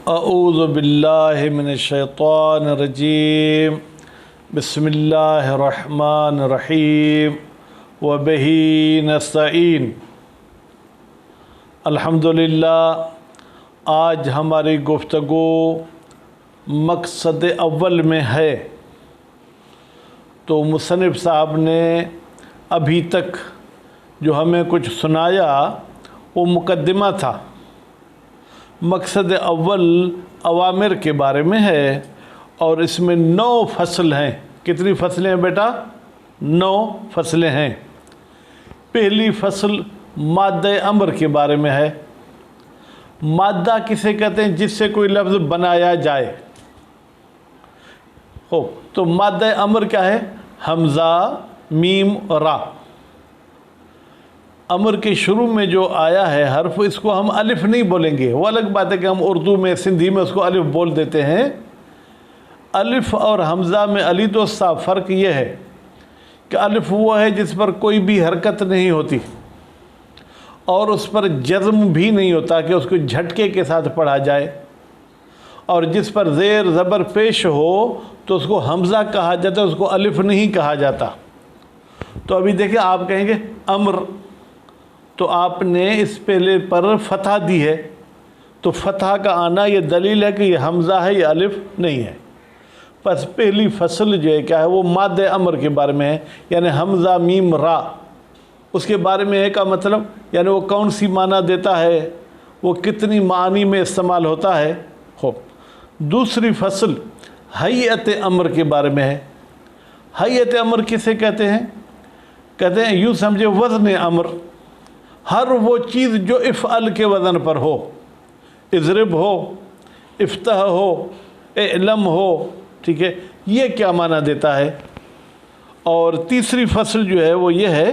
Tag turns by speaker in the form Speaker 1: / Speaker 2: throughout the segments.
Speaker 1: اعوذ باللہ من الشیطان الرجیم بسم اللہ الرحمن الرحیم وبہ نستعین۔ الحمدللہ، آج ہماری گفتگو مقصد اول میں ہے۔ تو مصنف صاحب نے ابھی تک جو ہمیں کچھ سنایا وہ مقدمہ تھا۔ مقصد اول اوامر کے بارے میں ہے اور اس میں 9 فصل ہیں۔ کتنی فصلیں ہیں بیٹا؟ 9 فصلیں ہیں۔ پہلی فصل مادہ امر کے بارے میں ہے۔ مادہ کسے کہتے ہیں؟ جس سے کوئی لفظ بنایا جائے تو مادہ امر کیا ہے؟ حمزہ، میم اور را۔ امر کے شروع میں جو آیا ہے حرف، اس کو ہم الف نہیں بولیں گے۔ وہ الگ بات ہے کہ ہم اردو میں، سندھی میں اس کو الف بول دیتے ہیں۔ الف اور حمزہ میں علی تو صاف فرق یہ ہے کہ الف وہ ہے جس پر کوئی بھی حرکت نہیں ہوتی اور اس پر جزم بھی نہیں ہوتا کہ اس کو جھٹکے کے ساتھ پڑھا جائے، اور جس پر زیر زبر پیش ہو تو اس کو حمزہ کہا جاتا ہے، اس کو الف نہیں کہا جاتا۔ تو ابھی دیکھیں، آپ کہیں گے امر، تو آپ نے اس پہلے پر فتح دی ہے، تو فتح کا آنا یہ دلیل ہے کہ یہ حمزہ ہے، یہ الف نہیں ہے۔ پس پہلی فصل جو ہے کیا ہے؟ وہ مادہ امر کے بارے میں ہے، یعنی حمزہ، میم، را۔ اس کے بارے میں ہے کا مطلب، یعنی وہ کون سی معنی دیتا ہے، وہ کتنی معانی میں استعمال ہوتا ہے۔ دوسری فصل ہیئت امر کے بارے میں ہے۔ ہیئت امر کسے کہتے ہیں؟ کہتے ہیں یوں سمجھے وزن امر، ہر وہ چیز جو افعل کے وزن پر ہو، اضرب ہو، افتح ہو، اعلم ہو، ٹھیک ہے، یہ کیا معنی دیتا ہے۔ اور تیسری فصل جو ہے وہ یہ ہے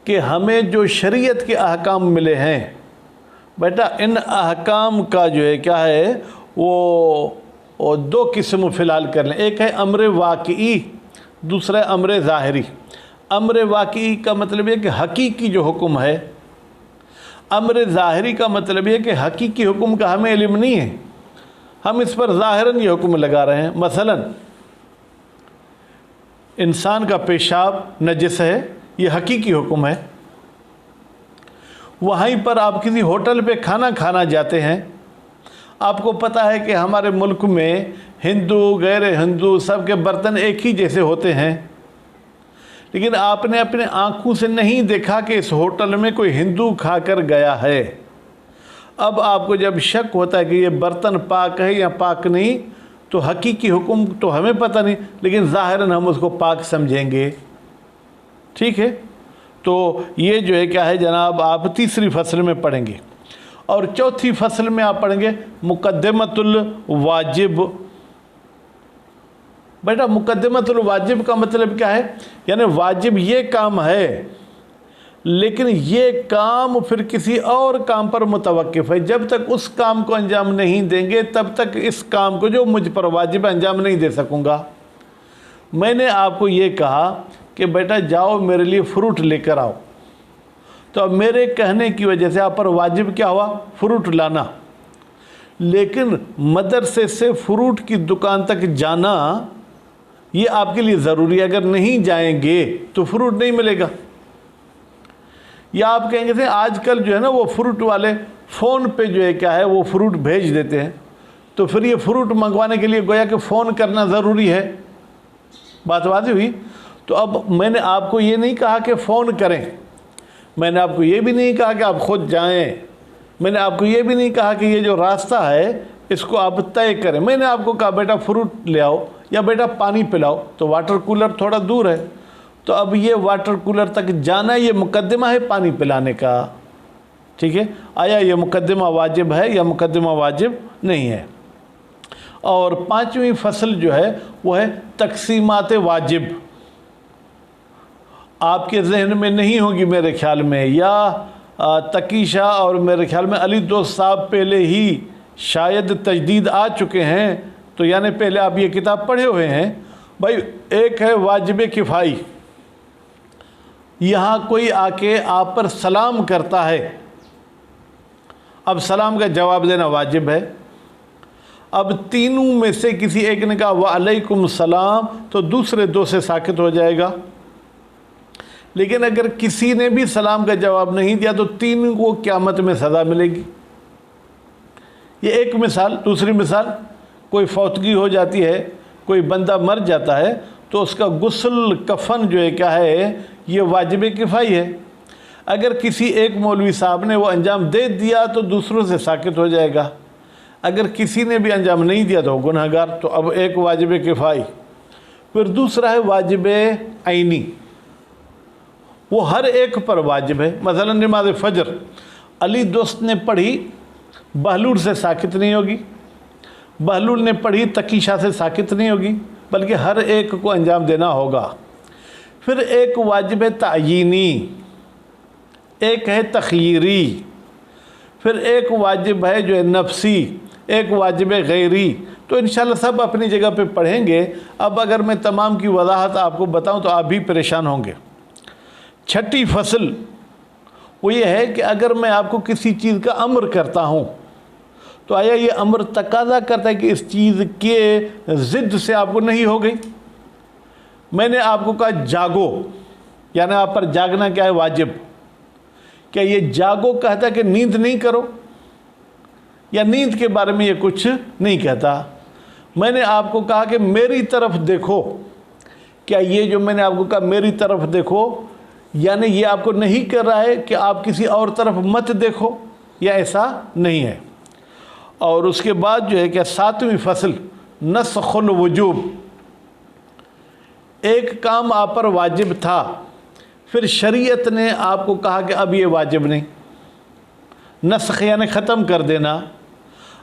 Speaker 1: کہ ہمیں جو شریعت کے احکام ملے ہیں بیٹا، ان احکام کا جو ہے کیا ہے، وہ 2 قسم فی الحال کر لیں۔ ایک ہے امر واقعی، دوسرا ہے امر ظاہری۔ امر واقعی کا مطلب یہ کہ حقیقی جو حکم ہے۔ امر ظاہری کا مطلب یہ کہ حقیقی حکم کا ہمیں علم نہیں ہے، ہم اس پر ظاہراً یہ حکم لگا رہے ہیں۔ مثلا انسان کا پیشاب نجس ہے، یہ حقیقی حکم ہے۔ وہیں پر آپ کسی ہوٹل پہ کھانا کھانا جاتے ہیں، آپ کو پتہ ہے کہ ہمارے ملک میں ہندو غیر ہندو سب کے برتن ایک ہی جیسے ہوتے ہیں، لیکن آپ نے اپنے آنکھوں سے نہیں دیکھا کہ اس ہوٹل میں کوئی ہندو کھا کر گیا ہے۔ اب آپ کو جب شک ہوتا ہے کہ یہ برتن پاک ہے یا پاک نہیں، تو حقیقی حکم تو ہمیں پتہ نہیں، لیکن ظاہراً ہم اس کو پاک سمجھیں گے، ٹھیک ہے۔ تو یہ جو ہے کیا ہے جناب، آپ تیسری فصل میں پڑھیں گے۔ اور چوتھی فصل میں آپ پڑھیں گے مقدمۃ الواجب۔ بیٹا مقدمۃ الواجب کا مطلب کیا ہے؟ یعنی واجب یہ کام ہے، لیکن یہ کام پھر کسی اور کام پر متوقف ہے۔ جب تک اس کام کو انجام نہیں دیں گے تب تک اس کام کو جو مجھ پر واجب انجام نہیں دے سکوں گا۔ میں نے آپ کو یہ کہا کہ بیٹا جاؤ میرے لیے فروٹ لے کر آؤ، تو اب میرے کہنے کی وجہ سے آپ پر واجب کیا ہوا؟ فروٹ لانا۔ لیکن مدرسے سے فروٹ کی دکان تک جانا یہ آپ کے لیے ضروری ہے، اگر نہیں جائیں گے تو فروٹ نہیں ملے گا۔ یا آپ کہیں گے آج کل جو ہے نا وہ فروٹ والے فون پہ جو ہے کیا ہے وہ فروٹ بھیج دیتے ہیں، تو پھر یہ فروٹ منگوانے کے لیے گویا کہ فون کرنا ضروری ہے۔ بات واضح ہوئی؟ تو اب میں نے آپ کو یہ نہیں کہا کہ فون کریں، میں نے آپ کو یہ بھی نہیں کہا کہ آپ خود جائیں، میں نے آپ کو یہ بھی نہیں کہا کہ یہ جو راستہ ہے اس کو آپ طے کریں۔ میں نے آپ کو کہا بیٹا فروٹ لے آؤ یا بیٹا پانی پلاؤ، تو واٹر کولر تھوڑا دور ہے، تو اب یہ واٹر کولر تک جانا یہ مقدمہ ہے پانی پلانے کا، ٹھیک ہے۔ آیا یہ مقدمہ واجب ہے یا مقدمہ واجب نہیں ہے؟ اور 5ویں فصل جو ہے وہ ہے تقسیمات واجب۔ آپ کے ذہن میں نہیں ہوگی میرے خیال میں، یا تقی شاہ اور میرے خیال میں علی دوست صاحب پہلے ہی شاید تجدید آ چکے ہیں، تو یعنی پہلے آپ یہ کتاب پڑھے ہوئے ہیں۔ بھائی ایک ہے واجب کفائی، یہاں کوئی آ کے آپ پر سلام کرتا ہے، اب سلام کا جواب دینا واجب ہے۔ اب تینوں میں سے کسی ایک نے کہا وعلیکم السلام تو دوسرے دو سے ساکت ہو جائے گا، لیکن اگر کسی نے بھی سلام کا جواب نہیں دیا تو تینوں کو قیامت میں سزا ملے گی۔ یہ ایک مثال۔ دوسری مثال، کوئی فوتگی ہو جاتی ہے، کوئی بندہ مر جاتا ہے تو اس کا غسل کفن جو ہے کیا ہے، یہ واجب کفائی ہے۔ اگر کسی ایک مولوی صاحب نے وہ انجام دے دیا تو دوسروں سے ساکت ہو جائے گا، اگر کسی نے بھی انجام نہیں دیا تو گناہ گار۔ تو اب ایک واجب کفائی، پھر دوسرا ہے واجب عینی، وہ ہر ایک پر واجب ہے۔ مثلا نماز فجر علی دوست نے پڑھی، بہلول سے ساکت نہیں ہوگی، بہلول نے پڑھی تقی شاہ سے ساکت نہیں ہوگی، بلکہ ہر ایک کو انجام دینا ہوگا۔ پھر ایک واجب تعیینی، ایک ہے تخییری، پھر ایک واجب ہے جو ہے نفسی، ایک واجب غیری۔ تو انشاءاللہ سب اپنی جگہ پہ پڑھیں گے۔ اب اگر میں تمام کی وضاحت آپ کو بتاؤں تو آپ بھی پریشان ہوں گے۔ چھٹی فصل وہ یہ ہے کہ اگر میں آپ کو کسی چیز کا امر کرتا ہوں تو آیا یہ امر تقاضا کرتا ہے کہ اس چیز کے ضد سے آپ کو نہیں ہو گئی؟ میں نے آپ کو کہا جاگو، یعنی آپ پر جاگنا کیا ہے؟ واجب۔ کیا یہ جاگو کہتا ہے کہ نیند نہیں کرو؟ یا نیند کے بارے میں یہ کچھ نہیں کہتا؟ میں نے آپ کو کہا کہ میری طرف دیکھو، کیا یہ جو میں نے آپ کو کہا میری طرف دیکھو، یعنی یہ آپ کو نہیں کر رہا ہے کہ آپ کسی اور طرف مت دیکھو، یا ایسا نہیں ہے؟ اور اس کے بعد جو ہے کہ ساتویں فصل نسخ الوجوب، ایک کام آپ پر واجب تھا، پھر شریعت نے آپ کو کہا کہ اب یہ واجب نہیں، نسخ یعنی ختم کر دینا۔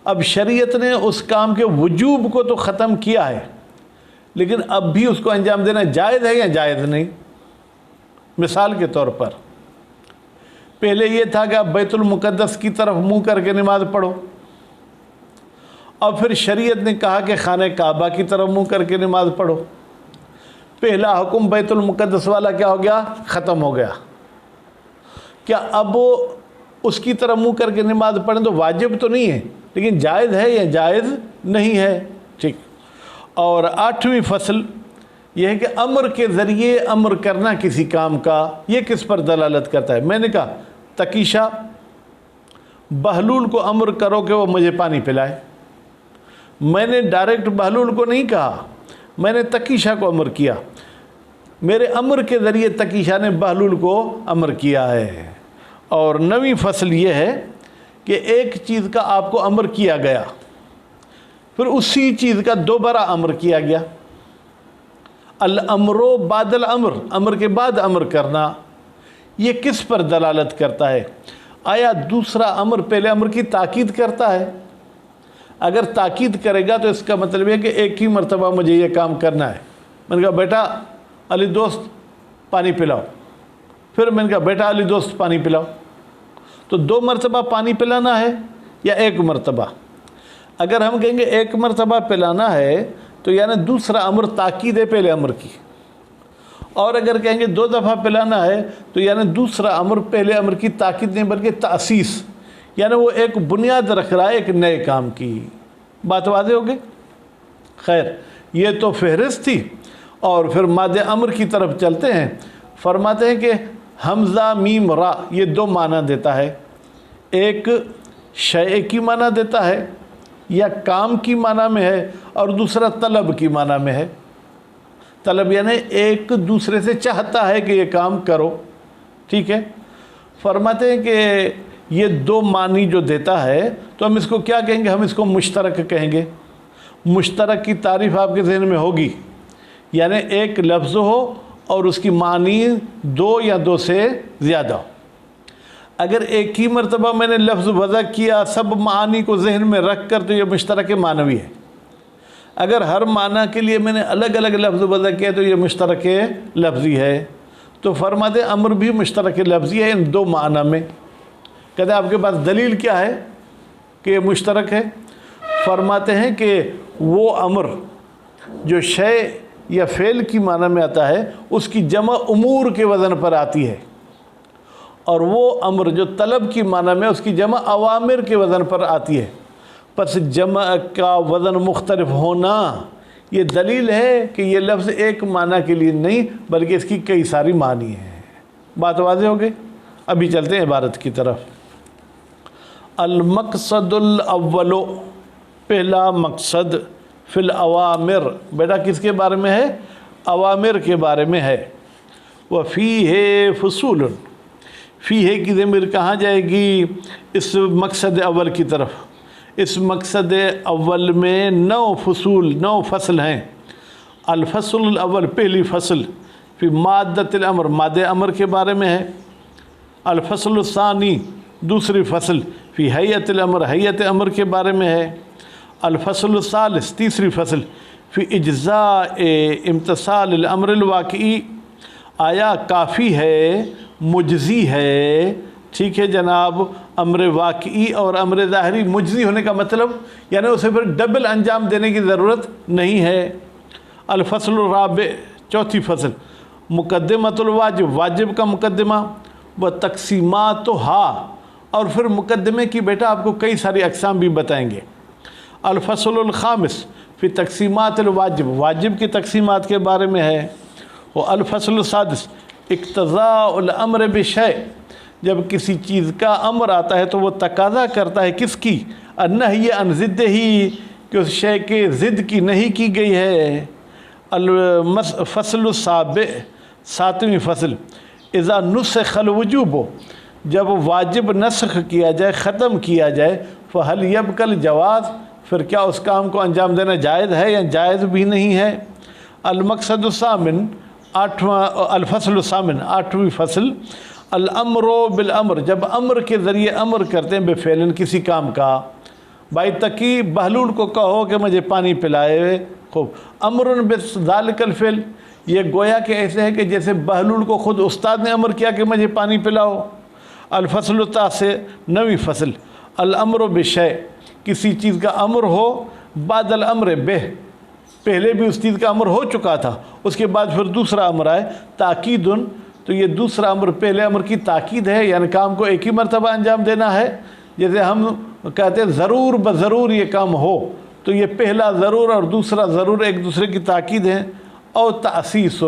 Speaker 1: اب شریعت نے اس کام کے وجوب کو تو ختم کیا ہے، لیکن اب بھی اس کو انجام دینا جائز ہے یا جائز نہیں؟ مثال کے طور پر پہلے یہ تھا کہ آپ بیت المقدس کی طرف منہ کر کے نماز پڑھو، اور پھر شریعت نے کہا کہ خانہ کعبہ کی طرف منہ کر کے نماز پڑھو۔ پہلا حکم بیت المقدس والا کیا ہو گیا؟ ختم ہو گیا۔ کیا اب اس کی طرف منہ کر کے نماز پڑھیں تو واجب تو نہیں ہے، لیکن جائز ہے یا جائز نہیں ہے؟ ٹھیک۔ اور آٹھویں فصل یہ ہے کہ امر کے ذریعے امر کرنا کسی کام کا، یہ کس پر دلالت کرتا ہے؟ میں نے کہا تقی شاہ، بہلول کو امر کرو کہ وہ مجھے پانی پلائے۔ میں نے ڈائریکٹ بہلول کو نہیں کہا، میں نے تقی شاہ کو امر کیا، میرے امر کے ذریعے تقی شاہ نے بہلول کو امر کیا ہے۔ اور نویں فصل یہ ہے کہ ایک چیز کا آپ کو امر کیا گیا، پھر اسی چیز کا دوبارہ امر کیا گیا۔ الامر بعد الامر، امر کے بعد امر کرنا، یہ کس پر دلالت کرتا ہے؟ آیا دوسرا امر پہلے امر کی تاکید کرتا ہے؟ اگر تاکید کرے گا تو اس کا مطلب ہے کہ ایک ہی مرتبہ مجھے یہ کام کرنا ہے۔ میں نے کہا بیٹا علی دوست پانی پلاؤ، پھر میں نے کہا بیٹا علی دوست پانی پلاؤ، تو دو مرتبہ پانی پلانا ہے یا ایک مرتبہ؟ اگر ہم کہیں گے ایک مرتبہ پلانا ہے تو یعنی دوسرا امر تاکید ہے پہلے امر کی، اور اگر کہیں گے دو دفعہ پلانا ہے تو یعنی دوسرا امر پہلے امر کی تاکید نہیں بلکہ تاسیس، یعنی وہ ایک بنیاد رکھ رہا ہے ایک نئے کام کی۔ بات واضح ہو گئی؟ خیر، یہ تو فہرست تھی، اور پھر ماد امر کی طرف چلتے ہیں۔ فرماتے ہیں کہ حمزہ میم را یہ دو معنی دیتا ہے، ایک شیء کی معنی دیتا ہے یا کام کی معنی میں ہے، اور دوسرا طلب کی معنی میں ہے۔ طلب یعنی ایک دوسرے سے چاہتا ہے کہ یہ کام کرو، ٹھیک ہے۔ فرماتے ہیں کہ یہ دو معنی جو دیتا ہے تو ہم اس کو کیا کہیں گے؟ ہم اس کو مشترک کہیں گے۔ مشترک کی تعریف آپ کے ذہن میں ہوگی، یعنی ایک لفظ ہو اور اس کی معنی دو یا دو سے زیادہ ہو۔ اگر ایک ہی مرتبہ میں نے لفظ وضع کیا سب معانی کو ذہن میں رکھ کر تو یہ مشترک معنوی ہے۔ اگر ہر معنی کے لیے میں نے الگ الگ لفظ وضع کیا تو یہ مشترک لفظی ہے۔ تو فرماتے امر بھی مشترک لفظی ہے ان دو معنی میں۔ کہتے ہیں آپ کے پاس دلیل کیا ہے کہ یہ مشترک ہے؟ فرماتے ہیں کہ وہ امر جو شے یا فعل کی معنی میں آتا ہے اس کی جمع امور کے وزن پر آتی ہے، اور وہ امر جو طلب کی معنی میں اس کی جمع اوامر کے وزن پر آتی ہے۔ پس جمع کا وزن مختلف ہونا یہ دلیل ہے کہ یہ لفظ ایک معنی کے لیے نہیں بلکہ اس کی کئی ساری معنی ہیں۔ بات واضح ہو گئی؟ ابھی چلتے ہیں عبارت کی طرف۔ المقصد الاول، پہلا مقصد، فی الاوامر، بیٹا کس کے بارے میں ہے؟ اوامر کے بارے میں ہے۔ وفیہ فصول، فیہ کی ضمیر کہاں جائے گی؟ اس مقصد اول کی طرف۔ اس مقصد اول میں 9 فصول، 9 فصل ہیں۔ الفصل الاول، پہلی فصل، فی مادۃ الامر، مادہ امر کے بارے میں ہے۔ الفصل الثانی، دوسری فصل، فی حیۃ الامر، حیۃ امر کے بارے میں ہے۔ الفصل الثالث، تیسری فصل، فی اجزاء امتثال الامر الواقعی، آیا کافی ہے، مجزی ہے، ٹھیک ہے جناب، امر واقعی اور امر ظاہری۔ مجزی ہونے کا مطلب یعنی اسے پھر ڈبل انجام دینے کی ضرورت نہیں ہے۔ الفصل الرابع، چوتھی فصل، مقدمۃ الواجب، واجب کا مقدمہ، و تقسیماتھا، اور پھر مقدمے کی بیٹا آپ کو کئی ساری اقسام بھی بتائیں گے۔ الفصل الخامس، فی تقسیمات الواجب، واجب کی تقسیمات کے بارے میں ہے۔ وہ الفصل السادس، اقتضاء الامر بشیء، جب کسی چیز کا امر آتا ہے تو وہ تقاضا کرتا ہے کس کی؟ النہی عن ضدہ، کہ اس شے کے ضد کی نہیں کی گئی ہے۔ الفصل السابع، ساتویں فصل، اذا نسخ الوجوب، جب واجب نسخ کیا جائے، ختم کیا جائے، فہل یبقى الجواز، پھر کیا اس کام کو انجام دینا جائز ہے یا جائز بھی نہیں ہے۔ المقصد الثامن، الفصل الثامن، 8ویں فصل، الامر بالامر، جب امر کے ذریعے امر کرتے ہیں بفعل، کسی کام کا، بھائی تقی بہلول کو کہو کہ مجھے پانی پلائے، خوب، امر بذالک الفعل، یہ گویا کہ ایسے ہے کہ جیسے بہلول کو خود استاد نے امر کیا کہ مجھے پانی پلاؤ۔ الفصل التاسع، 9ویں فصل، الامر بشیء، کسی چیز کا امر ہو، بعد الامر بہ، پہلے بھی اس چیز کا امر ہو چکا تھا، اس کے بعد پھر دوسرا امر آئے، تاکید، تو یہ دوسرا امر پہلے امر کی تاکید ہے، یعنی کام کو ایک ہی مرتبہ انجام دینا ہے۔ جیسے ہم کہتے ہیں ضرور بضرور یہ کام ہو، تو یہ پہلا ضرور اور دوسرا ضرور ایک دوسرے کی تاکید ہیں۔ او تأسیس،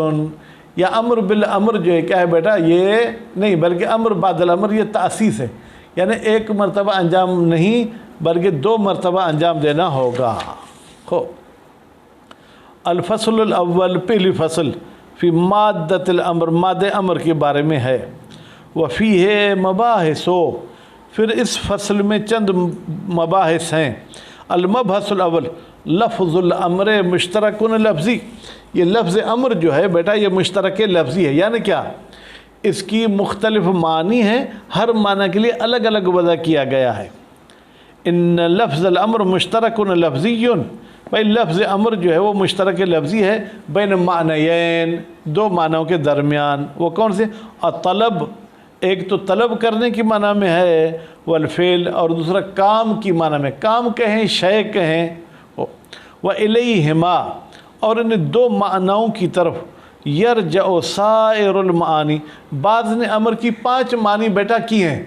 Speaker 1: یا امر بالامر جو ہے کیا ہے بیٹا؟ یہ نہیں بلکہ امر بعد الامر، یہ تأسیس ہے، یعنی ایک مرتبہ انجام نہیں بلکہ 2 مرتبہ انجام دینا ہوگا۔ الفصل الاول، پہلی فصل، فی مادۃ الامر، مادہ امر کے بارے میں ہے۔ وفیہ مباحث، پھر اس فصل میں چند مباحث ہیں۔ المبحث الاول، لفظ الامر مشترک لفظی، یہ لفظ امر جو ہے بیٹا یہ مشترک لفظی ہے، یعنی کیا؟ اس کی مختلف معنی ہیں، ہر معنی کے لیے الگ الگ وضع کیا گیا ہے۔ ان لفظ الامر مشترک لفظی، بھائی لفظ امر جو ہے وہ مشترک لفظی ہے، بین معنیین، 2 معنوں کے درمیان۔ وہ کون سے؟ الطلب، ایک تو طلب کرنے کی معنی میں ہے، والفعل، اور دوسرا کام کی معنی میں، کام کہیں شے کہیں۔ وَإِلَيْهِمَا، اور ان 2 معنوں کی طرف، یرجع سائر المعانی، بعض نے امر کی 5 معنی بیٹا کی ہیں۔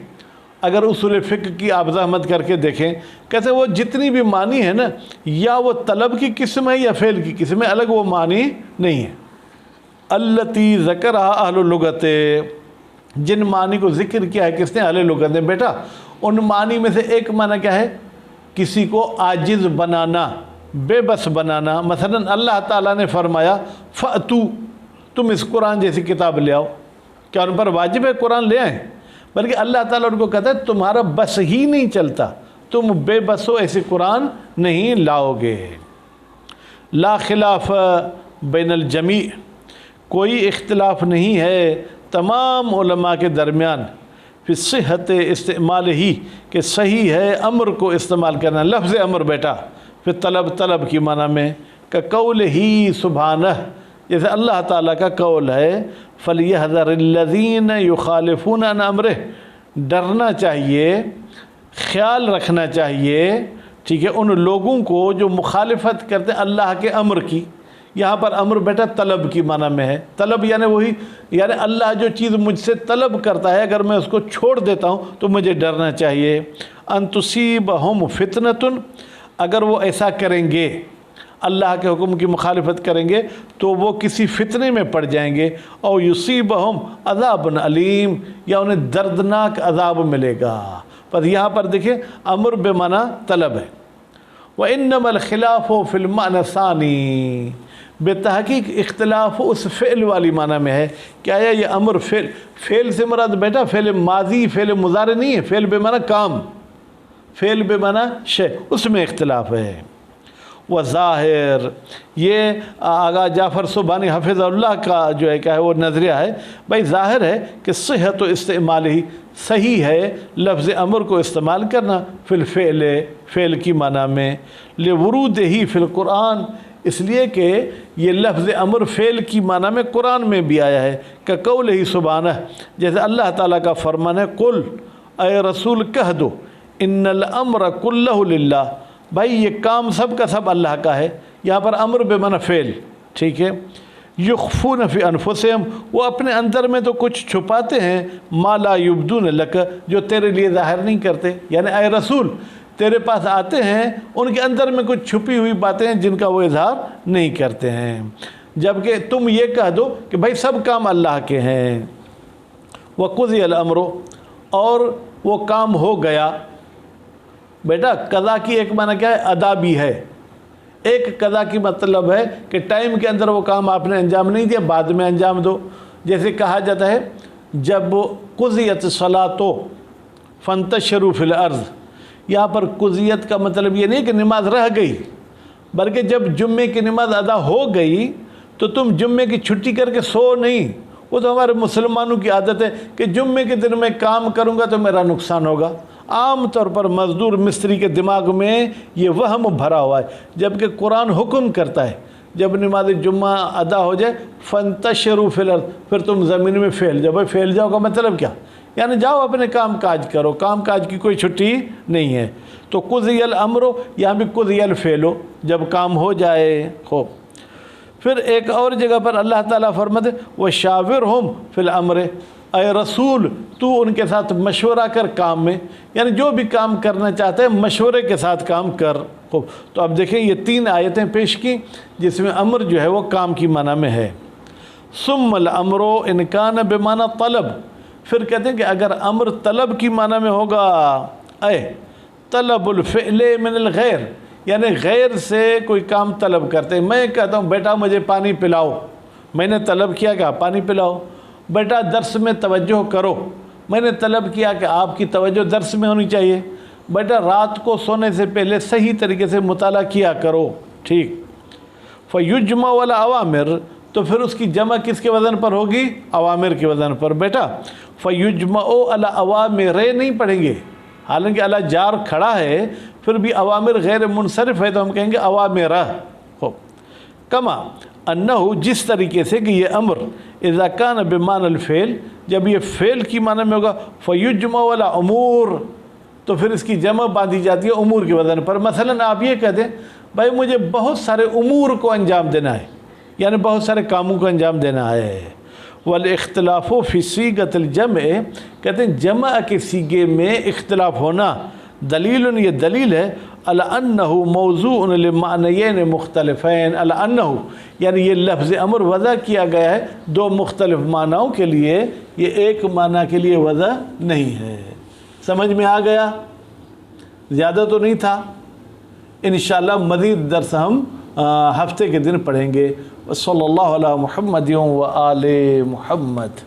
Speaker 1: اگر اصول فقہ کی آپ زحمت کر کے دیکھیں، کہتے ہیں وہ جتنی بھی معنی ہے نا، یا وہ طلب کی قسم ہے یا فعل کی قسم ہے، الگ وہ معنی نہیں ہے۔ التی ذکرہا اہل اللغت، جن معنی کو ذکر کیا ہے کس نے؟ اہل لغت نے۔ بیٹا ان معنی میں سے ایک معنی کیا ہے؟ کسی کو عاجز بنانا، بے بس بنانا۔ مثلا اللہ تعالیٰ نے فرمایا فَأْتُوا، تم اس قرآن جیسی کتاب لے آؤ، کیا ان پر واجب ہے قرآن لے آئیں؟ بلکہ اللہ تعالیٰ ان کو کہتا ہے تمہارا بس ہی نہیں چلتا، تم بے بس ہو، ایسی قرآن نہیں لاؤ گے۔ لا خلاف بین الجمیع، کوئی اختلاف نہیں ہے تمام علماء کے درمیان، فی صحت استعمال ہی، کہ صحیح ہے امر کو استعمال کرنا، لفظ امر بیٹا، پھر طلب کی معنی میں، کہ قول ہی سبحانہ، جیسے اللہ تعالیٰ کا قول ہے، فَلْيَحْذَرِ الَّذِينَ يُخَالِفُونَ عَنْ أَمْرِهِ، ڈرنا چاہیے، خیال رکھنا چاہیے، ٹھیک ہے، ان لوگوں کو جو مخالفت کرتے ہیں اللہ کے امر کی۔ یہاں پر امر بیٹا طلب کی معنی میں ہے، طلب یعنی وہی، یعنی اللہ جو چیز مجھ سے طلب کرتا ہے اگر میں اس کو چھوڑ دیتا ہوں تو مجھے ڈرنا چاہیے۔ ان تصیبہم فتنۃ، اگر وہ ایسا کریں گے، اللہ کے حکم کی مخالفت کریں گے تو وہ کسی فتنے میں پڑ جائیں گے، او یصیبہم عذاب علیم، یا انہیں دردناک عذاب ملے گا۔ پر یہاں پر دیکھیں امر بے معنی طلب ہے۔ وَإِنَّمَا الْخِلَافُ فِي الْمَعْنَى الثَّانِي، بے تحقیق اختلاف اس فعل والی معنی میں ہے کہ آیا یہ امر فعل سے مراد بیٹا فعل ماضی فعل مضارع نہیں ہے، فعل بے معنی کام، فعل بے معنی شے، اس میں اختلاف ہے۔ وظاہر، یہ آغا جعفر سبحانی حفظ اللہ کا جو ہے کیا ہے وہ نظریہ ہے، بھائی ظاہر ہے کہ صحت و استعمال ہی صحیح ہے لفظ امر کو استعمال کرنا فی الفعل، فعل کی معنی میں، لورود ہی فی القرآن، اس لیے کہ یہ لفظ امر فعل کی معنی میں قرآن میں بھی آیا ہے، کہ قول ہی سبحانہ، جیسے اللہ تعالیٰ کا فرمان ہے قل، اے رسول کہہ دو، ان الامر کلہ للہ، بھائی یہ کام سب کا سب اللہ کا ہے۔ یہاں پر امر بے معنی فعل، ٹھیک ہے۔ یخفون فی انفسہم، وہ اپنے اندر میں تو کچھ چھپاتے ہیں، ما لا یبدون لک، جو تیرے لیے ظاہر نہیں کرتے، یعنی اے رسول تیرے پاس آتے ہیں ان کے اندر میں کچھ چھپی ہوئی باتیں ہیں جن کا وہ اظہار نہیں کرتے ہیں، جبکہ تم یہ کہہ دو کہ بھائی سب کام اللہ کے ہیں۔ وقضی الامر، اور وہ کام ہو گیا۔ بیٹا قضا کی ایک معنی کیا ہے؟ ادا بھی ہے۔ ایک قضا کی مطلب ہے کہ ٹائم کے اندر وہ کام آپ نے انجام نہیں دیا، بعد میں انجام دو، جیسے کہا جاتا ہے جب قضیت الصلاۃ فانتشروا فی الارض، یہاں پر قضیت کا مطلب یہ نہیں کہ نماز رہ گئی، بلکہ جب جمعے کی نماز ادا ہو گئی تو تم جمعے کی چھٹی کر کے سو نہیں۔ وہ تو ہمارے مسلمانوں کی عادت ہے کہ جمعے کے دن میں کام کروں گا تو میرا نقصان ہوگا۔ عام طور پر مزدور مستری کے دماغ میں یہ وہم بھرا ہوا ہے، جبکہ قرآن حکم کرتا ہے جب نماز جمعہ ادا ہو جائے فانتشروا فی الارض، پھر تم زمین میں پھیل جاؤ۔ بھائی پھیل جاؤ کا مطلب کیا؟ یعنی جاؤ اپنے کام کاج کرو، کام کاج کی کوئی چھٹی نہیں ہے۔ تو قضی الامر، یہاں بھی قضی الفعل، جب کام ہو جائے۔ خوب، پھر ایک اور جگہ پر اللہ تعالیٰ فرماتے وَشَاوِرْهُمْ فِي الْأَمْرِ، اے رسول تو ان کے ساتھ مشورہ کر کام میں، یعنی جو بھی کام کرنا چاہتے ہیں مشورے کے ساتھ کام کر۔ خوب، تو اب دیکھیں یہ 3 آیتیں پیش کی جس میں امر جو ہے وہ کام کی معنی میں ہے۔ ثم الامر ان کان بمعنی طلب، پھر کہتے ہیں کہ اگر امر طلب کی معنی میں ہوگا، اے طلب الفعل من الغیر، یعنی غیر سے کوئی کام طلب کرتے ہیں۔ میں کہتا ہوں بیٹا مجھے پانی پلاؤ، میں نے طلب کیا کہ آپ پانی پلاؤ۔ بیٹا درس میں توجہ کرو، میں نے طلب کیا کہ آپ کی توجہ درس میں ہونی چاہیے۔ بیٹا رات کو سونے سے پہلے صحیح طریقے سے مطالعہ کیا کرو، ٹھیک۔ فیجمع الاوامر، تو پھر اس کی جمع کس کے وزن پر ہوگی؟ اوامر کے وزن پر۔ بیٹا فیجمع الاوامر نہیں پڑھیں گے، حالانکہ اللہ جار کھڑا ہے، پھر بھی اوامر غیر منصرف ہے تو ہم کہیں گے اوامرہ ہو۔ کما انہو، جس طریقے سے کہ یہ امر اذا کان بمعنی الفعل، جب یہ فعل کی معنی میں ہوگا فیجمع الامور، تو پھر اس کی جمع باندھی جاتی ہے امور کے وزن پر۔ مثلا آپ یہ کہتے ہیں بھائی مجھے بہت سارے امور کو انجام دینا ہے، یعنی بہت سارے کاموں کو انجام دینا ہے۔ والاختلاف فی صیغۃ الجمع، کہتے ہیں جمع کے صیغے میں اختلاف ہونا دلیل، یہ دلیل ہے علی انہ موضوع لمعنیین مختلفین، علی انہ یعنی یہ لفظ امر وضع کیا گیا ہے 2 مختلف معناؤں کے لیے، یہ ایک معنی کے لیے وضع نہیں ہے۔ سمجھ میں آ گیا؟ زیادہ تو نہیں تھا۔ انشاءاللہ مزید درس ہم ہفتے کے دن پڑھیں گے۔ صلی اللہ علی محمد و آل محمد۔